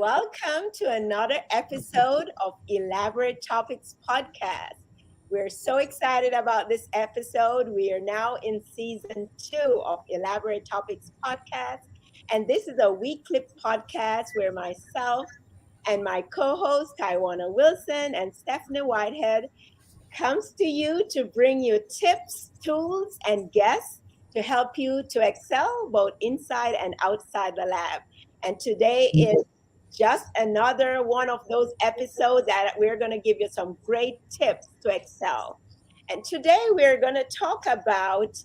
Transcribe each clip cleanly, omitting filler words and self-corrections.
welcome to another episode of eLABorate Topics Podcast. We're so excited about this episode. We are now in season 2 of eLABorate Topics Podcast. And this is a weekly podcast where myself and my co-host, Tywauna Wilson and Stephanie Whitehead, comes to you to bring you tips, tools, and guests to help you to excel both inside and outside the lab. And today is just another one of those episodes that we're going to give you some great tips to excel. And today we're going to talk about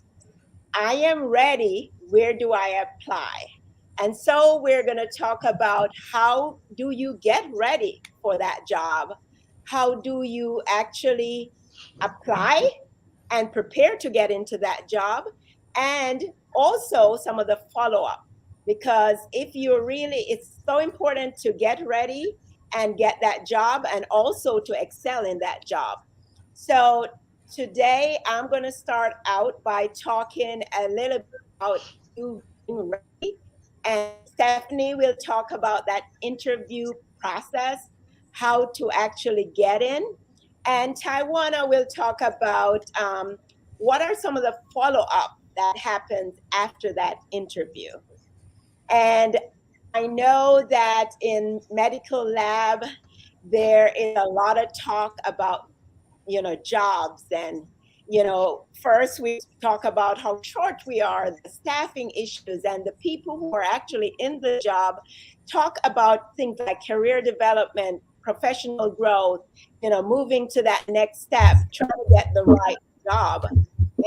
I am ready, where do I apply? And so we're going to talk about how do you get ready for that job? How do you actually apply and prepare to get into that job? And also some of the follow-up, because if you're really, it's so important to get ready and get that job and also to excel in that job. So today I'm going to start out by talking a little bit about you being ready, and Stephanie will talk about that interview process, how to actually get in, and Tywauna will talk about what are some of the follow-up that happens after that interview. And I know that in medical lab, there is a lot of talk about, jobs. And, first we talk about how short we are, the staffing issues, and the people who are actually in the job talk about things like career development, professional growth, moving to that next step, trying to get the right job.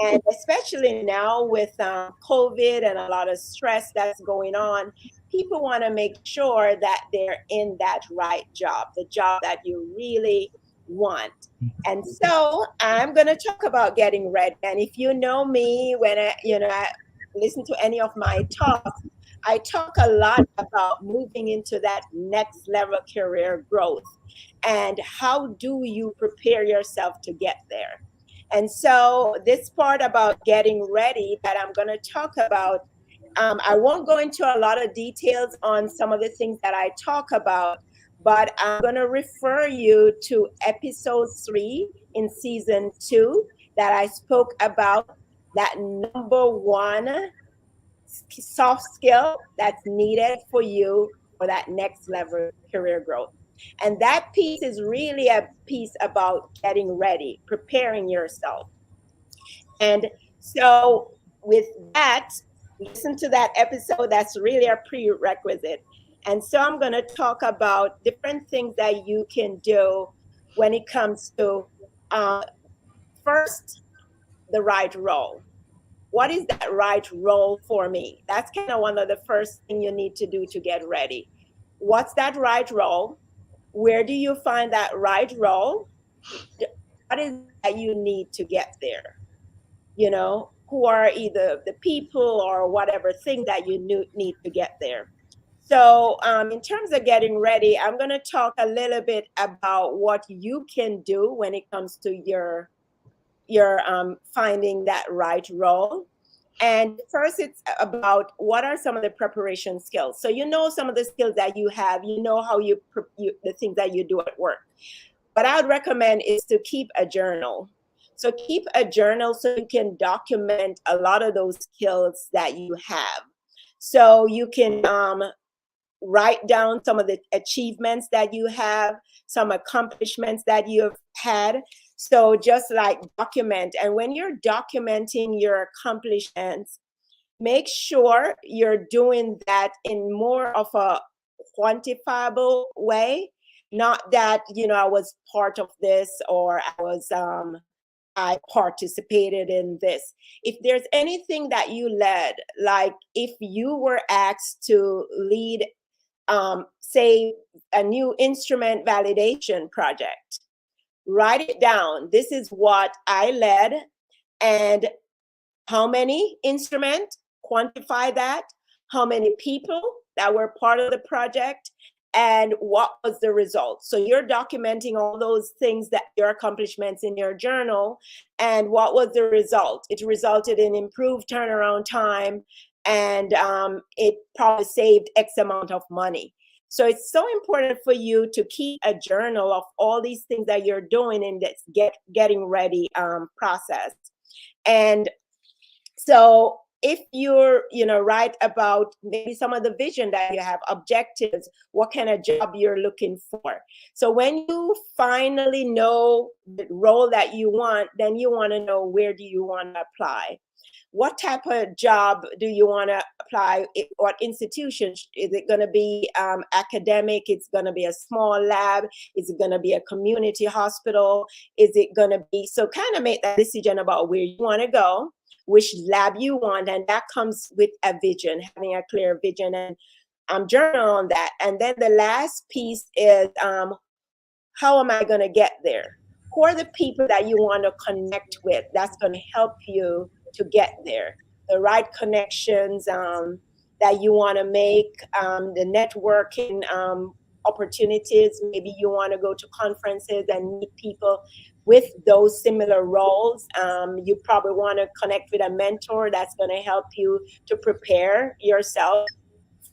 And especially now with COVID and a lot of stress that's going on, people want to make sure that they're in that right job, the job that you really want. And so I'm going to talk about getting ready. And if you know me, when I listen to any of my talks, I talk a lot about moving into that next level career growth and how do you prepare yourself to get there. And so this part about getting ready that I'm going to talk about, I won't go into a lot of details on some of the things that I talk about, but I'm going to refer you to episode 3 in season 2 that I spoke about that number 1 soft skill that's needed for you for that next level career growth. And that piece is really a piece about getting ready, preparing yourself. And so with that, listen to that episode. That's really a prerequisite. And so I'm going to talk about different things that you can do when it comes to first, the right role. What is that right role for me? That's kind of one of the first things you need to do to get ready. What's that right role? Where do you find that right role? What is that you need to get there? Who are either the people or whatever thing that you need to get there. So in terms of getting ready, I'm going to talk a little bit about what you can do when it comes to your finding that right role. And first, it's about what are some of the preparation skills. So some of the skills that you have, how the things that you do at work. What I would recommend is to keep a journal. So keep a journal so you can document a lot of those skills that you have. So you can write down some of the achievements that you have, some accomplishments that you have had. So just like document. And when you're documenting your accomplishments, make sure you're doing that in more of a quantifiable way. Not that, I was part of this or I participated in this. If there's anything that you led, like if you were asked to lead, say, a new instrument validation project, write it down. This is what I led, and how many instruments, quantify that, how many people that were part of the project, and what was the result. So you're documenting all those things, that your accomplishments in your journal, and what was the result. It resulted in improved turnaround time, and it probably saved X amount of money. So it's so important for you to keep a journal of all these things that you're doing in this getting ready process. And so if you're, write about maybe some of the vision that you have, objectives, what kind of job you're looking for. So when you finally know the role that you want, then you want to know, where do you want to apply? What type of job do you want to apply? What institution? Is it going to be academic? It's going to be a small lab? Is it going to be a community hospital? Is it going to be, so kind of make that decision about where you want to go, which lab you want, and that comes with a vision, having a clear vision, and journal on that. And then the last piece is, how am I going to get there? Who are the people that you want to connect with that's going to help you to get there? The right connections that you want to make, the networking opportunities. Maybe you want to go to conferences and meet people with those similar roles. You probably want to connect with a mentor that's going to help you to prepare yourself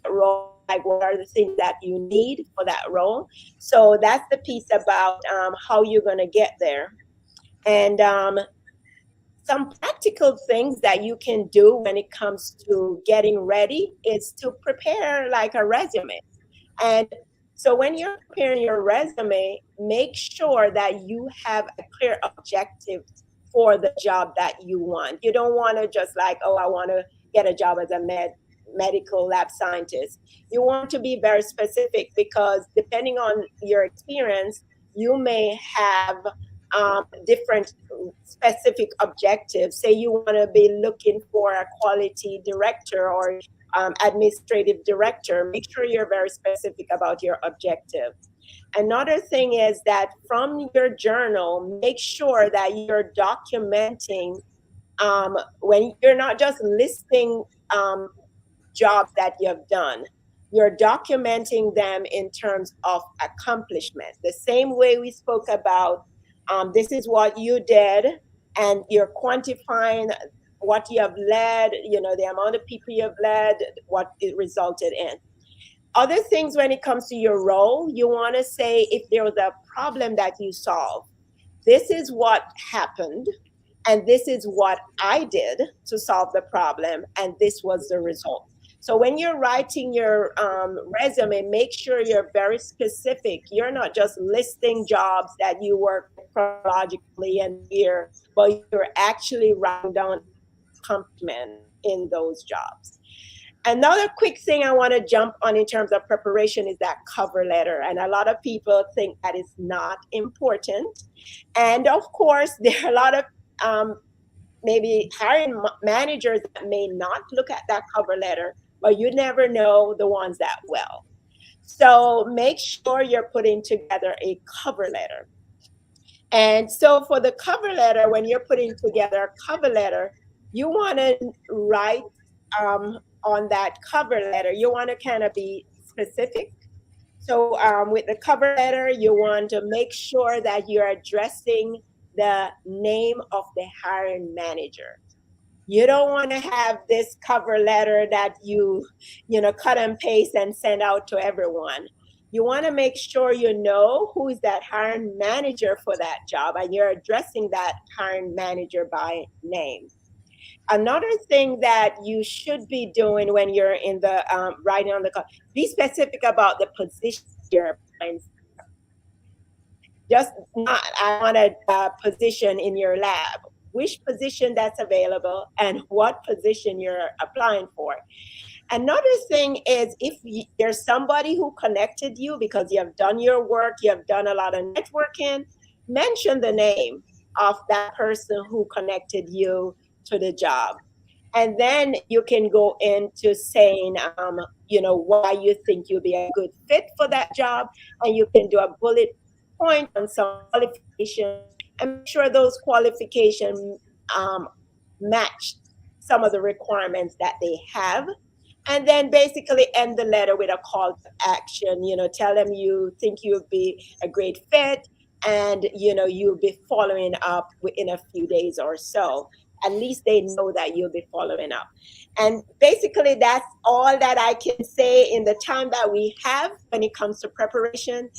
for role. Like, what are the things that you need for that role? So that's the piece about how you're going to get there. And some practical things that you can do when it comes to getting ready is to prepare like a resume. And so when you're preparing your resume, make sure that you have a clear objective for the job that you want. You don't want to just like, oh, I want to get a job as a medical lab scientist. You want to be very specific, because depending on your experience, you may have different specific objectives. Say you want to be looking for a quality director or administrative director. Make sure you're very specific about your objective. Another thing is that from your journal, make sure that you're documenting, when you're not just listing jobs that you've done, you're documenting them in terms of accomplishment. The same way we spoke about, this is what you did, and you're quantifying what you have led, the amount of people you have led, what it resulted in. Other things when it comes to your role, you want to say, if there was a problem that you solved, this is what happened, and this is what I did to solve the problem, and this was the result. So when you're writing your resume, make sure you're very specific. You're not just listing jobs that you work chronologically and year, but you're actually writing down accomplishments in those jobs. Another quick thing I want to jump on in terms of preparation is that cover letter. And a lot of people think that is not important. And of course, there are a lot of maybe hiring managers that may not look at that cover letter, but you never know the ones that will. So make sure you're putting together a cover letter. And so for the cover letter, when you're putting together a cover letter, you want to write on that cover letter, you want to kind of be specific. So with the cover letter, you want to make sure that you're addressing the name of the hiring manager. You don't want to have this cover letter that you cut and paste and send out to everyone. You want to make sure you know who is that hiring manager for that job, and you're addressing that hiring manager by name. Another thing that you should be doing when you're in the writing on the call, be specific about the position you're applying for. Just not, I want a position in your lab. Which position that's available and what position you're applying for. Another thing is, if there's somebody who connected you because you have done your work, you have done a lot of networking, mention the name of that person who connected you to the job. And then you can go into saying, why you think you'll be a good fit for that job. And you can do a bullet point on some qualifications and make sure those qualifications match some of the requirements that they have. And then basically end the letter with a call to action. Tell them you think you'll be a great fit, and you'll be following up within a few days or so. at least they know that you'll be following up. And basically, that's all that I can say in the time that we have when it comes to preparation.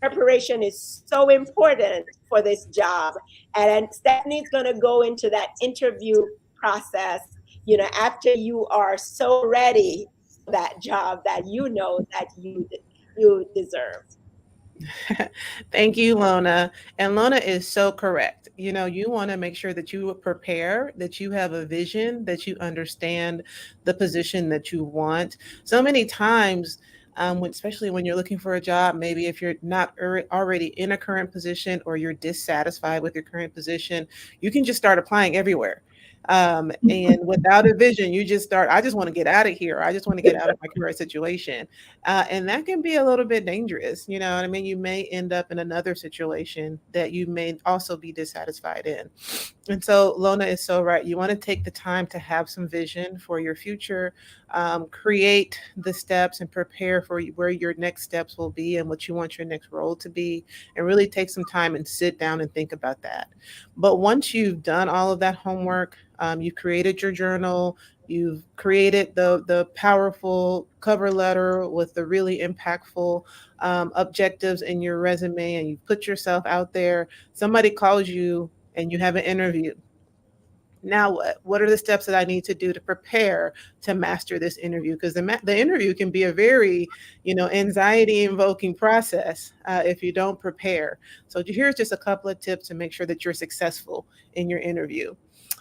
Preparation is so important for this job. And Stephanie's going to go into that interview process, after you are so ready for that job that you know that you deserve. Thank you, Lona. And Lona is so correct. You want to make sure that you prepare, that you have a vision, that you understand the position that you want. So many times, especially when you're looking for a job, maybe if you're not already in a current position or you're dissatisfied with your current position, you can just start applying everywhere. And without a vision, you just start, I just want to get out of here. I just want to get out of my current situation. And that can be a little bit dangerous. You know what I mean? You may end up in another situation that you may also be dissatisfied in. And so Lona is so right. You want to take the time to have some vision for your future, create the steps and prepare for where your next steps will be and what you want your next role to be, and really take some time and sit down and think about that. But once you've done all of that homework, you've created your journal, you've created the powerful cover letter with the really impactful objectives in your resume, and you've put yourself out there. Somebody calls you and you have an interview. Now what are the steps that I need to do to prepare to master this interview? Because the interview can be a very, anxiety invoking process if you don't prepare. So here's just a couple of tips to make sure that you're successful in your interview.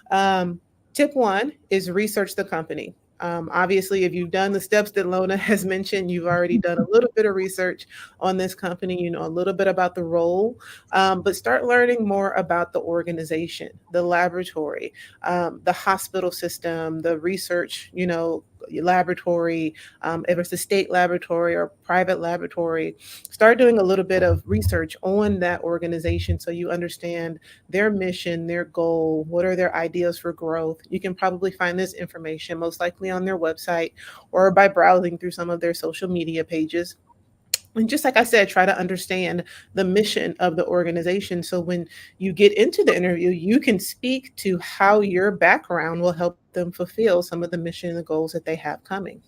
um, Tip one is research the company. Obviously, if you've done the steps that Lona has mentioned, you've already done a little bit of research on this company, you know a little bit about the role, but start learning more about the organization, the laboratory, the hospital system, the research, laboratory, if it's a state laboratory or private laboratory. Start doing a little bit of research on that organization so you understand their mission, their goal, what are their ideas for growth. You can probably find this information most likely on their website or by browsing through some of their social media pages. And just like I said, try to understand the mission of the organization. So when you get into the interview, you can speak to how your background will help them fulfill some of the mission and the goals that they have coming.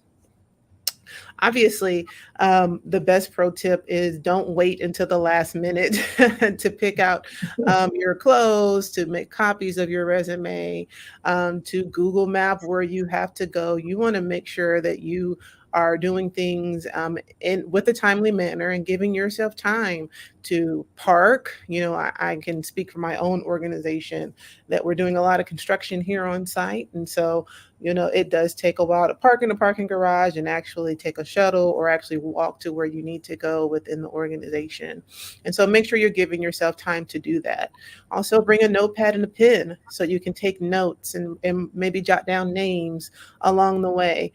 Obviously, the best pro tip is don't wait until the last minute to pick out your clothes, to make copies of your resume, to Google Map where you have to go. You want to make sure that you are doing things in with a timely manner and giving yourself time to park. I can speak for my own organization that we're doing a lot of construction here on site, and so it does take a while to park in the parking garage and actually take a shuttle or actually walk to where you need to go within the organization. And so make sure you're giving yourself time to do that. Also, bring a notepad and a pen so you can take notes and maybe jot down names along the way.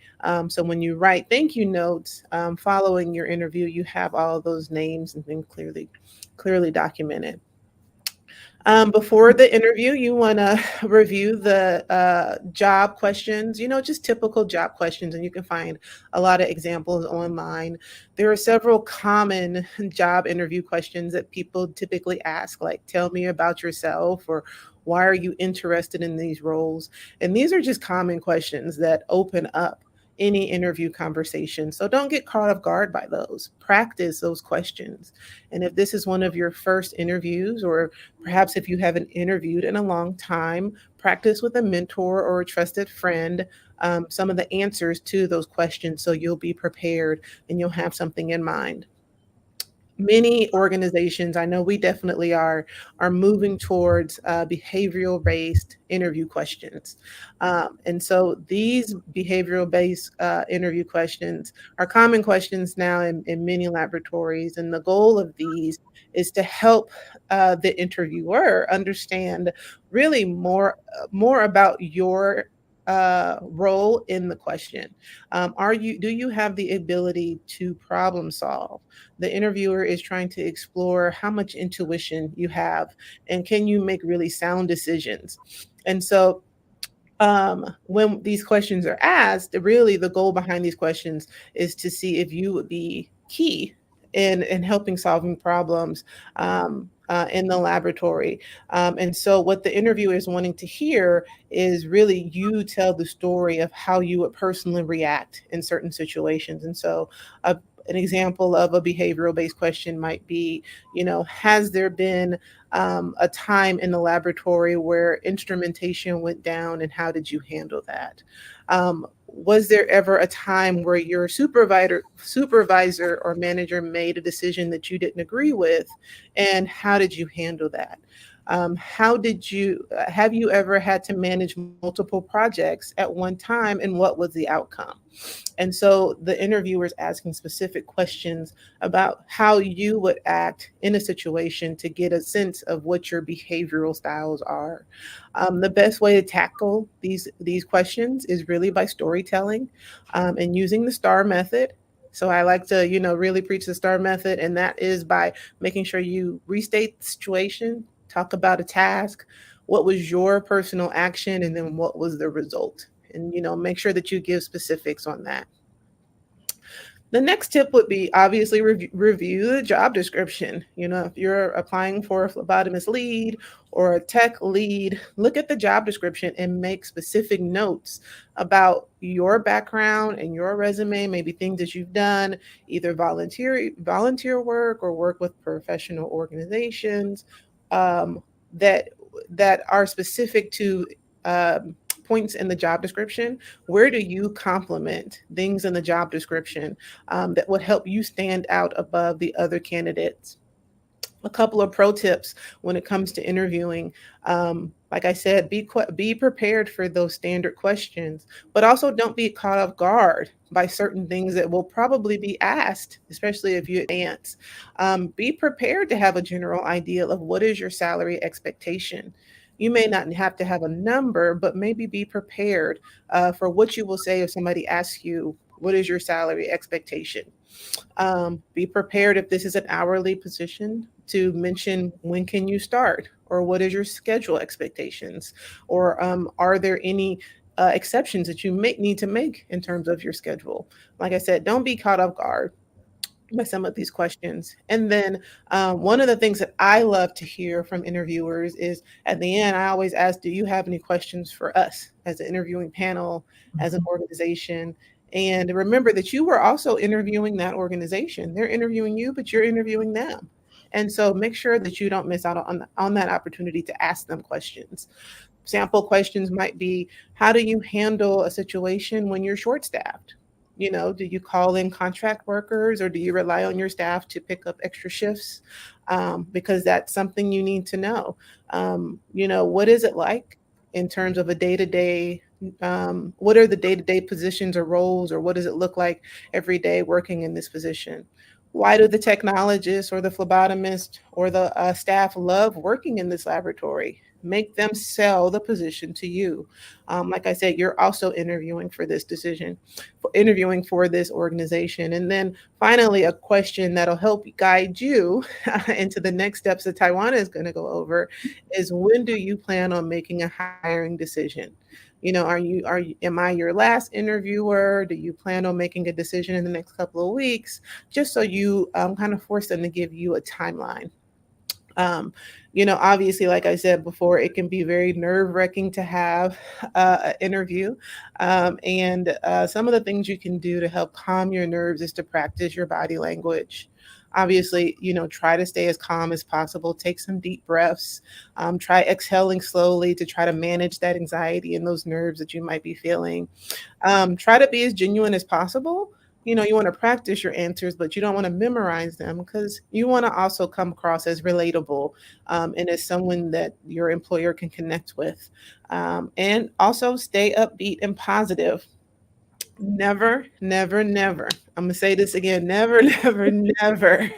So when you write thank you notes following your interview, you have all of those names and things clearly documented. Before the interview, you want to review the job questions, just typical job questions, and you can find a lot of examples online. There are several common job interview questions that people typically ask, like, tell me about yourself, or why are you interested in these roles? And these are just common questions that open up any interview conversation. So don't get caught off guard by those. Practice those questions. And if this is one of your first interviews, or perhaps if you haven't interviewed in a long time, practice with a mentor or a trusted friend some of the answers to those questions so you'll be prepared and you'll have something in mind. Many organizations, I know we definitely are moving towards behavioral based interview questions. And so these behavioral based interview questions are common questions now in many laboratories. And the goal of these is to help the interviewer understand really more about your role in the question. Do you have the ability to problem solve? The interviewer is trying to explore how much intuition you have and can you make really sound decisions. And so when these questions are asked, really the goal behind these questions is to see if you would be key in helping solving problems in the laboratory. And so, what the interviewer is wanting to hear is really you tell the story of how you would personally react in certain situations. And so, an example of a behavioral based question might be, has there been a time in the laboratory where instrumentation went down and how did you handle that? Was there ever a time where your supervisor or manager made a decision that you didn't agree with, and how did you handle that? How did you have you ever had to manage multiple projects at one time, and what was the outcome? And so the interviewer is asking specific questions about how you would act in a situation to get a sense of what your behavioral styles are. The best way to tackle these questions is really by storytelling, and using the STAR method. So I like to, really preach the STAR method, and that is by making sure you restate the situation, talk about a task, what was your personal action, and then what was the result. And make sure that you give specifics on that. The next tip would be obviously review the job description. If you're applying for a phlebotomist lead or a tech lead, look at the job description and make specific notes about your background and your resume, maybe things that you've done, either volunteer work or work with professional organizations, that are specific to points in the job description. Where do you complement things in the job description that would help you stand out above the other candidates? A couple of pro tips when it comes to interviewing. Like I said, be prepared for those standard questions, but also don't be caught off guard by certain things that will probably be asked, especially if you advance. Be prepared to have a general idea of what is your salary expectation. You may not have to have a number, but maybe be prepared for what you will say if somebody asks you, what is your salary expectation? Be prepared if this is an hourly position to mention when can you start, or what is your schedule expectations, or are there any exceptions that you may need to make in terms of your schedule. Like I said, don't be caught off guard by some of these questions. And then one of the things that I love to hear from interviewers is at the end, I always ask, do you have any questions for us as an interviewing panel, as an organization? And remember that you were also interviewing that organization. They're interviewing you, but you're interviewing them. And so make sure that you don't miss out on that opportunity to ask them questions. Sample questions might be, how do you handle a situation when you're short staffed? Do you call in contract workers, or do you rely on your staff to pick up extra shifts? Because that's something you need to know. What is it like in terms of a day to day? What are the day to day positions or roles, or what does it look like every day working in this position? Why do the technologists or the phlebotomist or the staff love working in this laboratory? Make them sell the position to you. Like I said, you're also interviewing for this organization. And then finally, a question that'll help guide you into the next steps that Tywauna is going to go over is, when do you plan on making a hiring decision? Am I your last interviewer? Do you plan on making a decision in the next couple of weeks? Just so you kind of force them to give you a timeline. Obviously, like I said before, it can be very nerve-wracking to have an interview. And some of the things you can do to help calm your nerves is to practice your body language. Obviously, try to stay as calm as possible. Take some deep breaths. Try exhaling slowly to try to manage that anxiety and those nerves that you might be feeling. Try to be as genuine as possible. You want to practice your answers, but you don't want to memorize them, because you want to also come across as relatable, and as someone that your employer can connect with. And also stay upbeat and positive. Never, never, never. I'm going to say this again. Never, never, never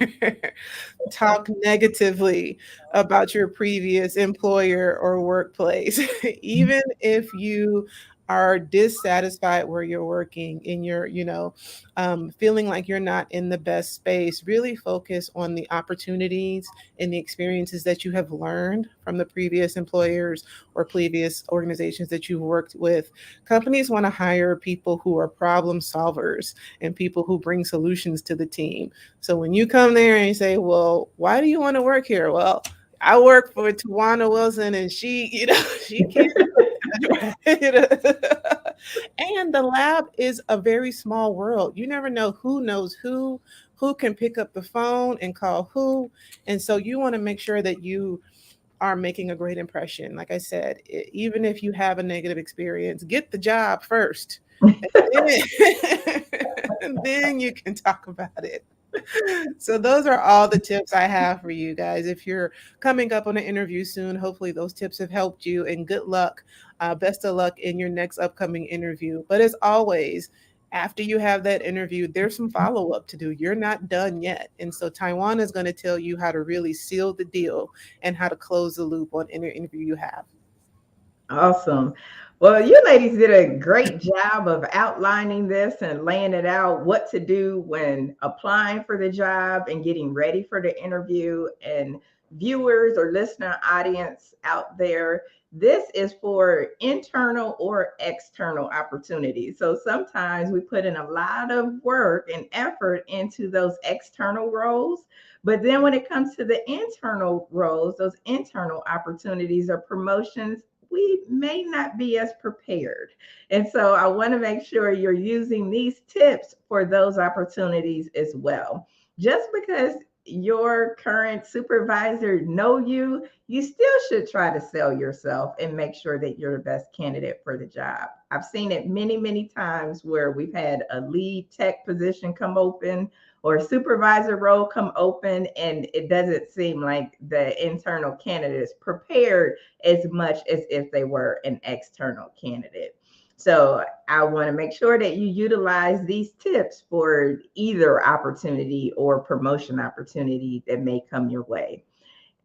talk negatively about your previous employer or workplace. Even if you are dissatisfied where you're working and you're, feeling like you're not in the best space, really focus on the opportunities and the experiences that you have learned from the previous employers or previous organizations that you've worked with. Companies want to hire people who are problem solvers and people who bring solutions to the team. So when you come there and you say, well, why do you want to work here? Well, I work for Tywauna Wilson, and she, she can't. And the lab is a very small world. You never know who knows who can pick up the phone and call who. And so you want to make sure that you are making a great impression. Like I said, even if you have a negative experience, get the job first. And then, and then you can talk about it. So those are all the tips I have for you guys. If you're coming up on an interview soon, hopefully those tips have helped you, and good luck. Best of luck in your next upcoming interview. But as always, after you have that interview, there's some follow up to do. You're not done yet. And so Taiwan is going to tell you how to really seal the deal and how to close the loop on any interview you have. Awesome. Well, you ladies did a great job of outlining this and laying it out what to do when applying for the job and getting ready for the interview. And viewers or listener audience out there, this is for internal or external opportunities. So sometimes we put in a lot of work and effort into those external roles. But then when it comes to the internal roles, those internal opportunities or promotions, we may not be as prepared. And so I want to make sure you're using these tips for those opportunities as well. Just because your current supervisor know you, you still should try to sell yourself and make sure that you're the best candidate for the job. I've seen it many, many times where we've had a lead tech position come open or a supervisor role come open, and it doesn't seem like the internal candidate is prepared as much as if they were an external candidate. So I want to make sure that you utilize these tips for either opportunity or promotion opportunity that may come your way.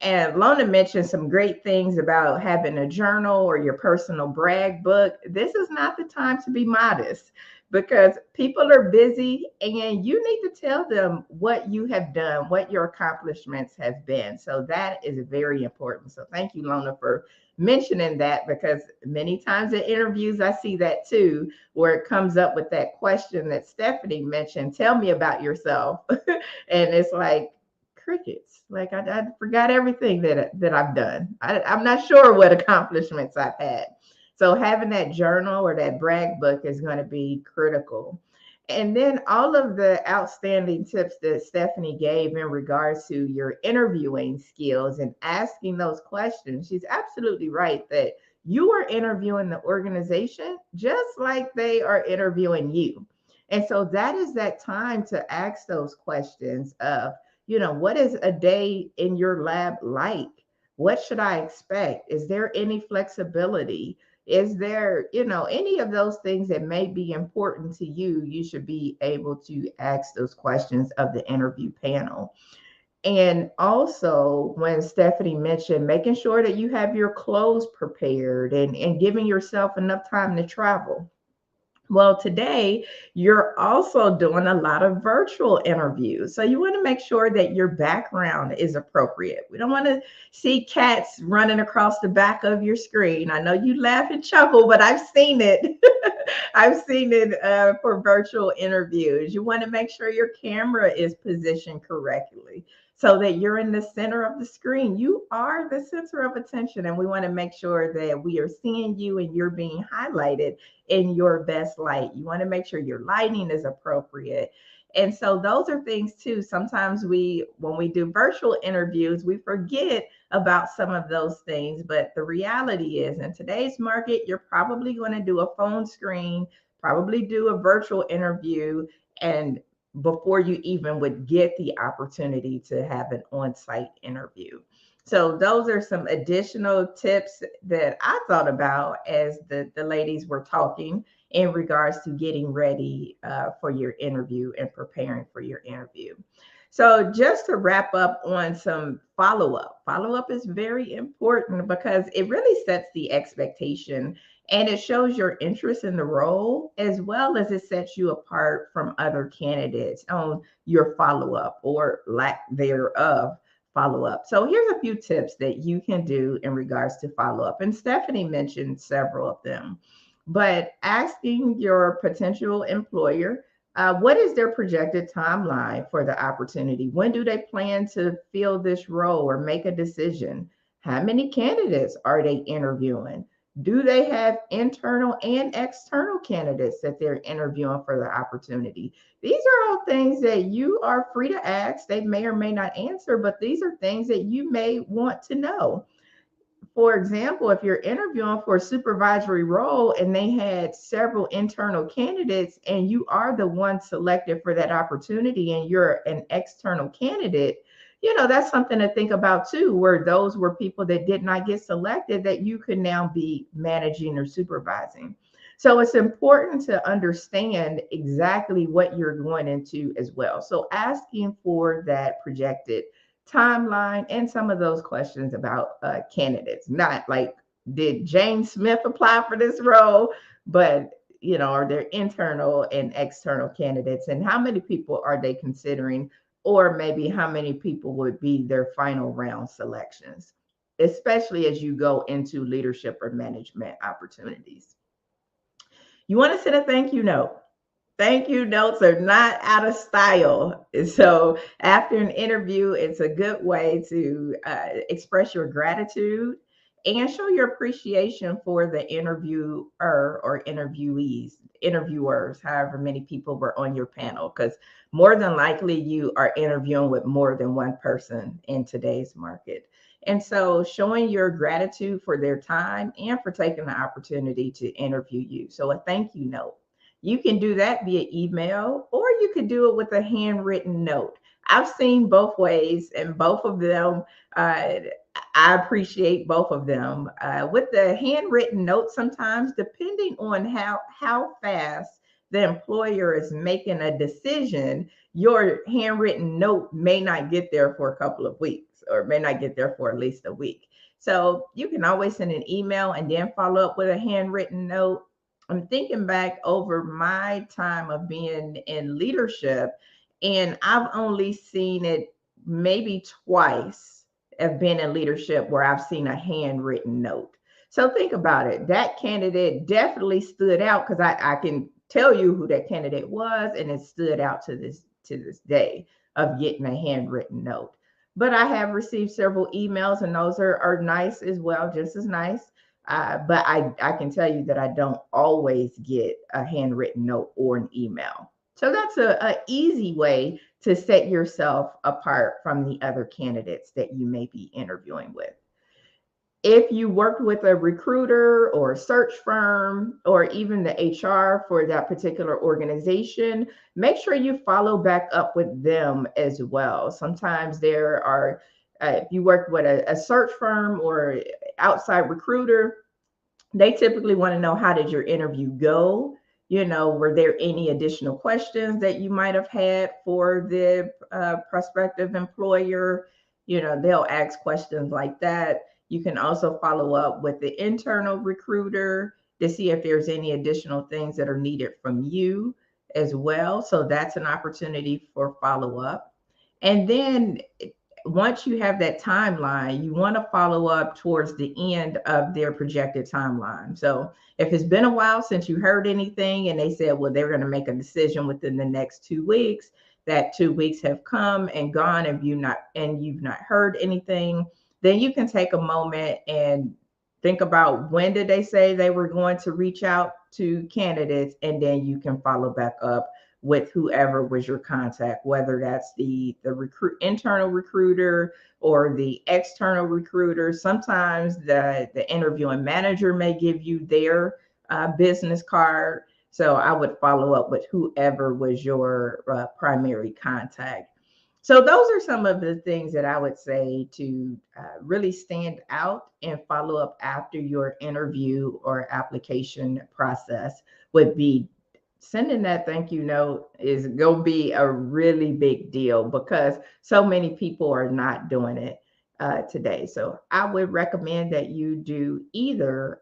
And Lona mentioned some great things about having a journal or your personal brag book. This is not the time to be modest because people are busy and you need to tell them what you have done, what your accomplishments have been. So that is very important. So thank you, Lona, for mentioning that, because many times in interviews, I see that too, where it comes up with that question that Stephanie mentioned, tell me about yourself. And it's like, crickets. Like I forgot everything that I've done. I'm not sure what accomplishments I've had. So having that journal or that brag book is going to be critical. And then all of the outstanding tips that Stephanie gave in regards to your interviewing skills and asking those questions, she's absolutely right that you are interviewing the organization just like they are interviewing you. And so that is that time to ask those questions of, what is a day in your lab like? What should I expect? Is there any flexibility? Is there, any of those things that may be important to you? You should be able to ask those questions of the interview panel. And also, when Stephanie mentioned making sure that you have your clothes prepared and giving yourself enough time to travel. Well, today you're also doing a lot of virtual interviews. So you want to make sure that your background is appropriate. We don't want to see cats running across the back of your screen. I know you laugh and chuckle, but I've seen it. I've seen it for virtual interviews. You want to make sure your camera is positioned correctly so that you're in the center of the screen. You are the center of attention, and we want to make sure that we are seeing you and you're being highlighted in your best light. You want to make sure your lighting is appropriate. And so those are things too. Sometimes when we do virtual interviews, we forget about some of those things. But the reality is, in today's market, you're probably going to do a phone screen, probably do a virtual interview, and before you even would get the opportunity to have an on-site interview. So those are some additional tips that I thought about as the ladies were talking in regards to getting ready for your interview and preparing for your interview. So just to wrap up on some follow-up. Follow-up is very important because it really sets the expectation and it shows your interest in the role, as well as it sets you apart from other candidates on your follow-up or lack thereof follow up. So here's a few tips that you can do in regards to follow up. And Stephanie mentioned several of them, but asking your potential employer What is their projected timeline for the opportunity? When do they plan to fill this role or make a decision? How many candidates are they interviewing? Do they have internal and external candidates that they're interviewing for the opportunity? These are all things that you are free to ask. They may or may not answer, but these are things that you may want to know. For example, if you're interviewing for a supervisory role and they had several internal candidates and you are the one selected for that opportunity and you're an external candidate, that's something to think about too, where those were people that did not get selected that you could now be managing or supervising. So it's important to understand exactly what you're going into as well. So asking for that projected timeline and some of those questions about candidates, not like, did James Smith apply for this role, but are there internal and external candidates, and how many people are they considering, or maybe how many people would be their final round selections, especially as you go into leadership or management opportunities. You want to send a thank you note. Thank you notes are not out of style. So after an interview, it's a good way to express your gratitude and show your appreciation for the interviewer or interviewers, however many people were on your panel, because more than likely you are interviewing with more than one person in today's market. And so showing your gratitude for their time and for taking the opportunity to interview you. So a thank you note. You can do that via email, or you could do it with a handwritten note. I've seen both ways, and both of them, I appreciate both of them. With the handwritten note, sometimes depending on how fast the employer is making a decision, your handwritten note may not get there for a couple of weeks, or may not get there for at least a week. So you can always send an email and then follow up with a handwritten note. I'm thinking back over my time of being in leadership, and I've only seen it maybe twice of being in leadership where I've seen a handwritten note. So think about it. That candidate definitely stood out, because I can tell you who that candidate was, and it stood out to this day of getting a handwritten note. But I have received several emails, and those are nice as well, just as nice. But I can tell you that I don't always get a handwritten note or an email. So that's a easy way to set yourself apart from the other candidates that you may be interviewing with. If you worked with a recruiter or a search firm or even the HR for that particular organization, make sure you follow back up with them as well. Sometimes there are, if you work with a search firm or outside recruiter, they typically want to know, how did your interview go? Were there any additional questions that you might have had for the prospective employer? They'll ask questions like that. You can also follow up with the internal recruiter to see if there's any additional things that are needed from you as well. So that's an opportunity for follow up. And then once you have that timeline, you want to follow up towards the end of their projected timeline. So if it's been a while since you heard anything and they said, well, they're going to make a decision within the next 2 weeks, that 2 weeks have come and gone, and you've not heard anything, then you can take a moment and think about, when did they say they were going to reach out to candidates, and then you can follow back up with whoever was your contact, whether that's the internal recruiter or the external recruiter. Sometimes the interviewing manager may give you their business card. So I would follow up with whoever was your primary contact. So those are some of the things that I would say to really stand out and follow up after your interview or application process would be, sending that thank you note is going to be a really big deal, because so many people are not doing it today. So I would recommend that you do either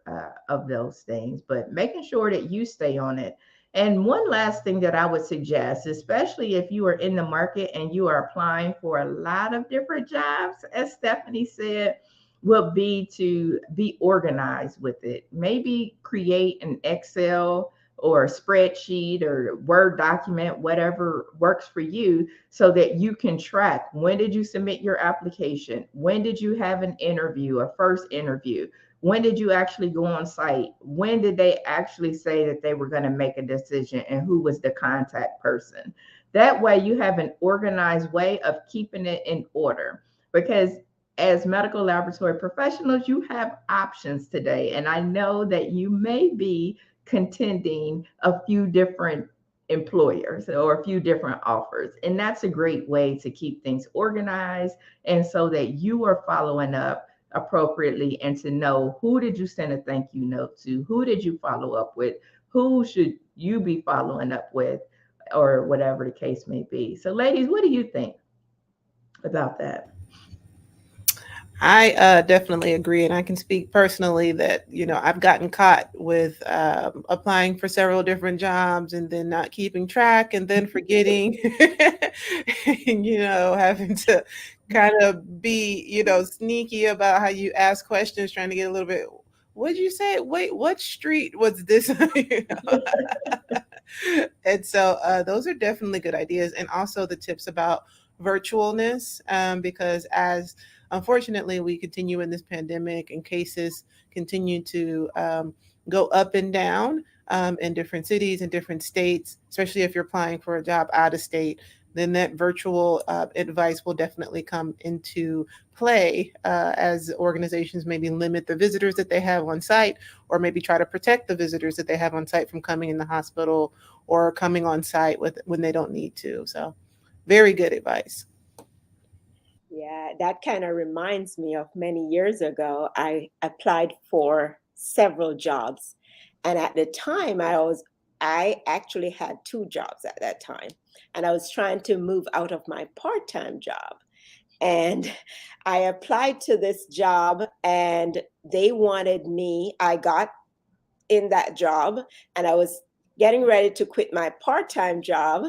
of those things, but making sure that you stay on it. And one last thing that I would suggest, especially if you are in the market and you are applying for a lot of different jobs, as Stephanie said, will be to be organized with it. Maybe create an Excel or a spreadsheet or Word document, whatever works for you, so that you can track when did you submit your application? When did you have an interview, a first interview? When did you actually go on site? When did they actually say that they were going to make a decision, and who was the contact person? That way you have an organized way of keeping it in order, because as medical laboratory professionals, you have options today. And I know that you may be contending a few different employers or a few different offers. And that's a great way to keep things organized, and so that you are following up appropriately, and to know who did you send a thank you note to, who did you follow up with, who should you be following up with, or whatever the case may be. So ladies, what do you think about that? I definitely agree, and I can speak personally that I've gotten caught with applying for several different jobs and then not keeping track and then forgetting, and having to kind of be sneaky about how you ask questions, trying to get a little bit. What'd you say? Wait, what street was this? And so those are definitely good ideas, and also the tips about virtualness, because as unfortunately we continue in this pandemic and cases continue to go up and down in different cities and different states, especially if you're applying for a job out of state, then that virtual advice will definitely come into play, as organizations maybe limit the visitors that they have on site, or maybe try to protect the visitors that they have on site from coming in the hospital or coming on site when they don't need to. So very good advice. Yeah, that kind of reminds me of many years ago. I applied for several jobs. And at the time, I actually had two jobs at that time. And I was trying to move out of my part-time job. And I applied to this job, and they wanted me. I got in that job, and I was getting ready to quit my part-time job,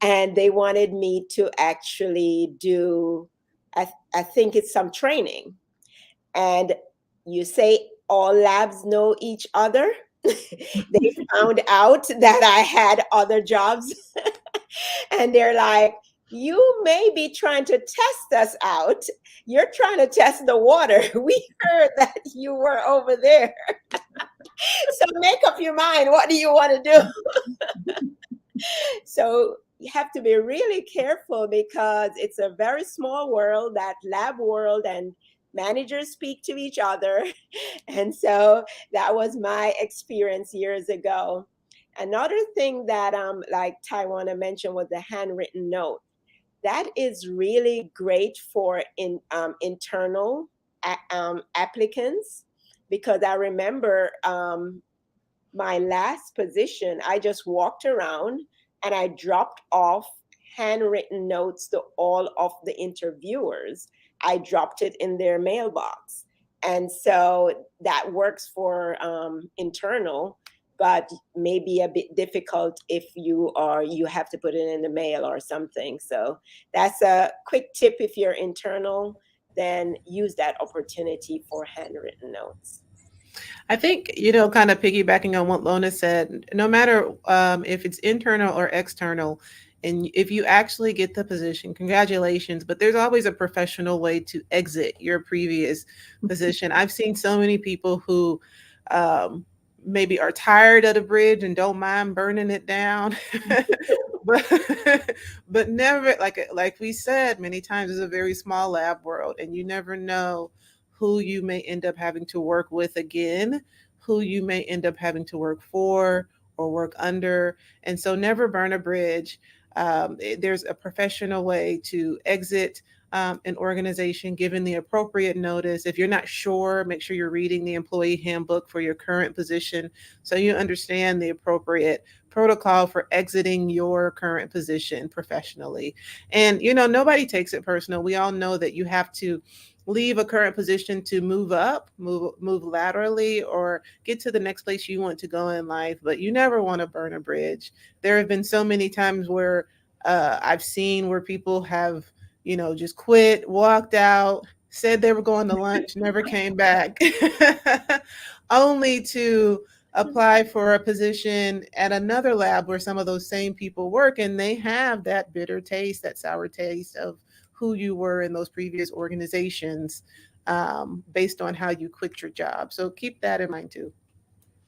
and they wanted me to actually do, I think it's some training. And you say all labs know each other. They found out that I had other jobs, and they're like, you may be trying to test us out. You're trying to test the water. We heard that you were over there. So make up your mind. What do you want to do? So you have to be really careful, because it's a very small world, that lab world, and managers speak to each other. And so that was my experience years ago. Another thing that like Tywauna mentioned was the handwritten note. That is really great for internal applicants, because I remember my last position, I just walked around and I dropped off handwritten notes to all of the interviewers. I dropped it in their mailbox. And so that works for internal, but maybe a bit difficult if you have to put it in the mail or something. So that's a quick tip. If you're internal, then use that opportunity for handwritten notes. I think, kind of piggybacking on what Lona said, no matter if it's internal or external, and if you actually get the position, congratulations, but there's always a professional way to exit your previous position. I've seen so many people who maybe are tired of the bridge and don't mind burning it down. but but never, like we said many times, it's a very small lab world, and you never know who you may end up having to work with again, who you may end up having to work for or work under. And so never burn a bridge. There's a professional way to exit an organization given the appropriate notice. If you're not sure, make sure you're reading the employee handbook for your current position so you understand the appropriate protocol for exiting your current position professionally. And nobody takes it personal. We all know that you have to leave a current position to move up, move laterally, or get to the next place you want to go in life. But you never want to burn a bridge. There have been so many times where I've seen where people have, just quit, walked out, said they were going to lunch, never came back, only to apply for a position at another lab where some of those same people work, and they have that bitter taste, that sour taste of who you were in those previous organizations, based on how you quit your job. So keep that in mind too.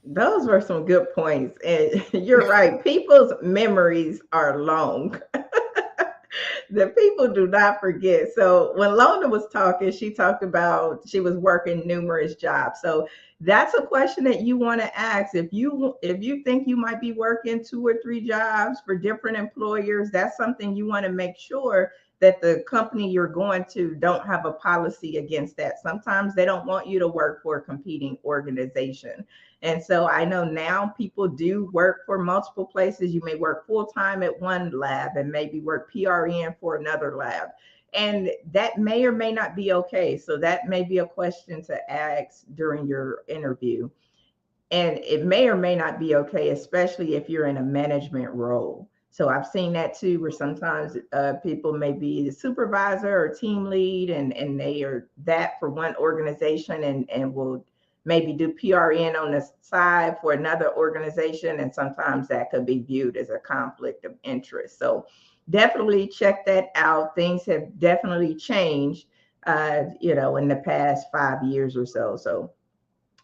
Those were some good points. And you're right. People's memories are long. The people do not forget. So when Lona was talking, she talked about she was working numerous jobs. So that's a question that you want to ask. If you think you might be working 2 or 3 jobs for different employers, that's something you want to make sure that the company you're going to don't have a policy against that. Sometimes they don't want you to work for a competing organization. And so I know now people do work for multiple places. You may work full time at one lab and maybe work PRN for another lab. And that may or may not be okay. So that may be a question to ask during your interview. And it may or may not be okay, especially if you're in a management role. So I've seen that too, where sometimes people may be the supervisor or team lead, and they are that for one organization, and will maybe do PRN on the side for another organization. And sometimes that could be viewed as a conflict of interest. So definitely check that out. Things have definitely changed, in the past 5 years or so. So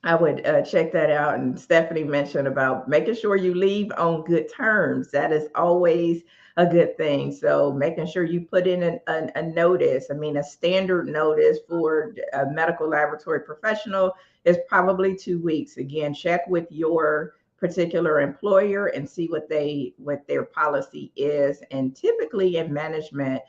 I would check that out. And Stephanie mentioned about making sure you leave on good terms. That is always a good thing. So making sure you put in a notice. I mean, a standard notice for a medical laboratory professional is probably 2 weeks. Again, check with your particular employer and see what their policy is. And typically in management,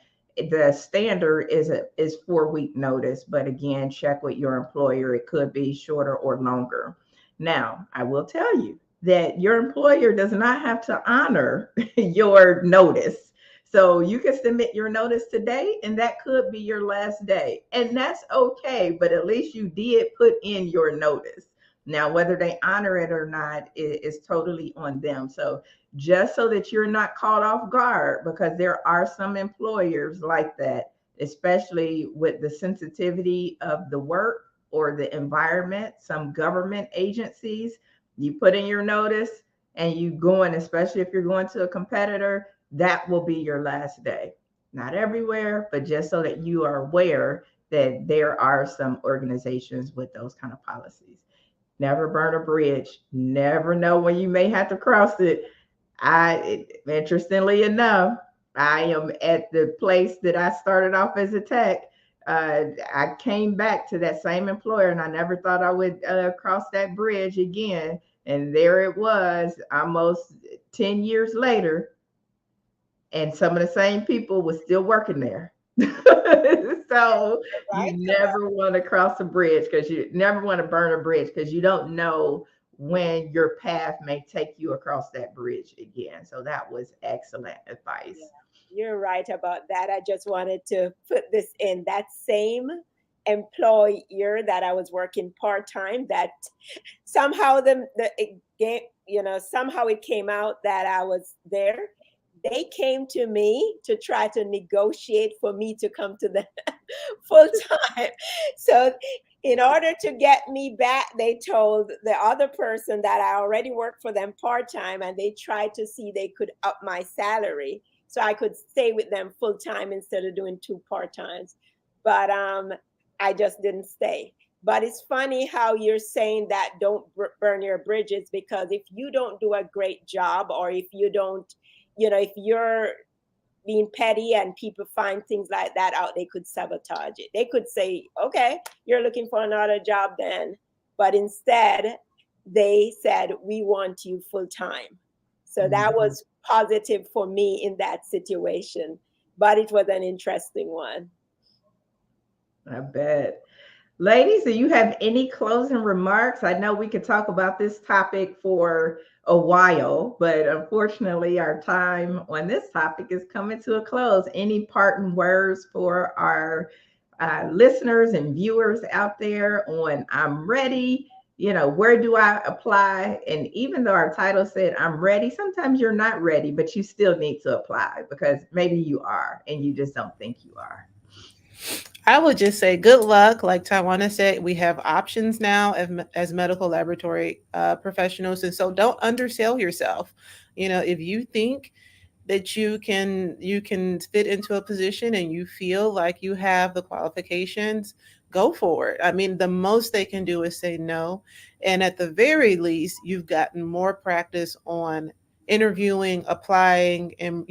the standard is 4 week notice, but again, check with your employer. It could be shorter or longer. Now, I will tell you that your employer does not have to honor your notice. So you can submit your notice today, and that could be your last day. And that's okay, but at least you did put in your notice. Now, whether they honor it or not is totally on them. So just so that you're not caught off guard, because there are some employers like that, especially with the sensitivity of the work or the environment. Some government agencies, you put in your notice and you go in, especially if you're going to a competitor, that will be your last day. Not everywhere, but just so that you are aware that there are some organizations with those kind of policies. Never burn a bridge. Never know when you may have to cross it. Interestingly enough, I am at the place that I started off as a tech. I came back to that same employer, and I never thought I would cross that bridge again. And there it was, almost 10 years later, and some of the same people were still working there. So Right? you never want to cross a bridge, because you never want to burn a bridge, because you don't know when your path may take you across that bridge again. So that was excellent advice. You're right about that. I just wanted to put this in. That same employer that I was working part time, that somehow somehow it came out that I was there. They came to me to try to negotiate for me to come to the full time. So in order to get me back, they told the other person that I already worked for them part time, and they tried to see they could up my salary so I could stay with them full time instead of doing 2 part times. But I just didn't stay. But it's funny how you're saying that don't burn your bridges, because if you don't do a great job, or if you don't, if you're being petty and people find things like that out, they could sabotage it. They could say, okay, you're looking for another job then. But instead, they said, we want you full time. So that was positive for me in that situation. But it was an interesting one. I bet. Ladies, do you have any closing remarks? I know we could talk about this topic for a while, but unfortunately, our time on this topic is coming to a close. Any parting words for our listeners and viewers out there on I'm ready? Where do I apply? And even though our title said I'm ready, sometimes you're not ready, but you still need to apply, because maybe you are and you just don't think you are. I would just say good luck. Like Tywauna said, we have options now as medical laboratory professionals. And so don't undersell yourself. If you think that you can fit into a position and you feel like you have the qualifications, go for it. I mean, the most they can do is say no. And at the very least, you've gotten more practice on interviewing, applying, and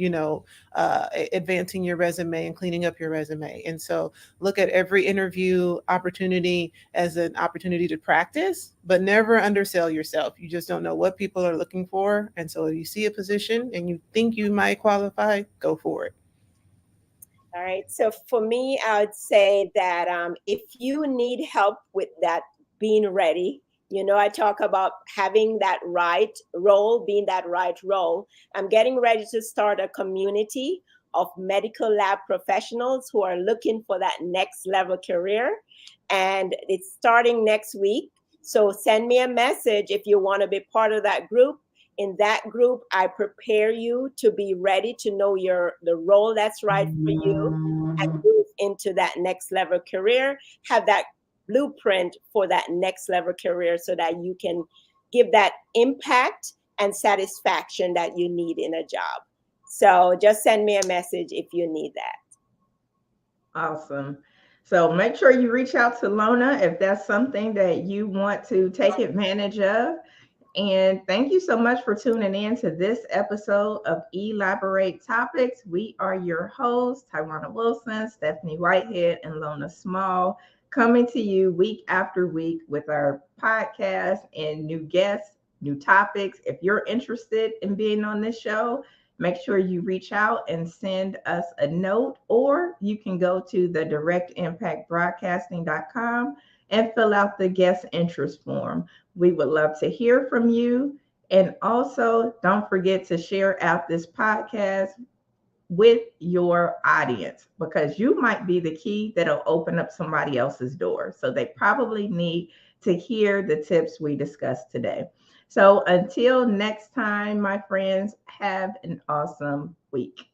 advancing your resume and cleaning up your resume. And so look at every interview opportunity as an opportunity to practice, but never undersell yourself. You just don't know what people are looking for. And so if you see a position and you think you might qualify, go for it. All right. So for me, I would say that if you need help with that being ready, I talk about having that right role, being that right role. I'm getting ready to start a community of medical lab professionals who are looking for that next level career. And it's starting next week. So send me a message if you want to be part of that group. In that group, I prepare you to be ready to know the role that's right for you and Mhm. move into that next level career. Have that blueprint for that next level career so that you can give that impact and satisfaction that you need in a job. So just send me a message if you need that. Awesome. So make sure you reach out to Lona if that's something that you want to take advantage of. And thank you so much for tuning in to this episode of eLABorate Topics. We are your hosts, Tywauna Wilson, Stephanie Whitehead, and Lona Small, coming to you week after week with our podcast and new guests, new topics. If you're interested in being on this show, make sure you reach out and send us a note, or you can go to the directimpactbroadcasting.com and fill out the guest interest form. We would love to hear from you. And also, don't forget to share out this podcast with your audience, because you might be the key that'll open up somebody else's door. So they probably need to hear the tips we discussed today. So until next time, my friends, have an awesome week.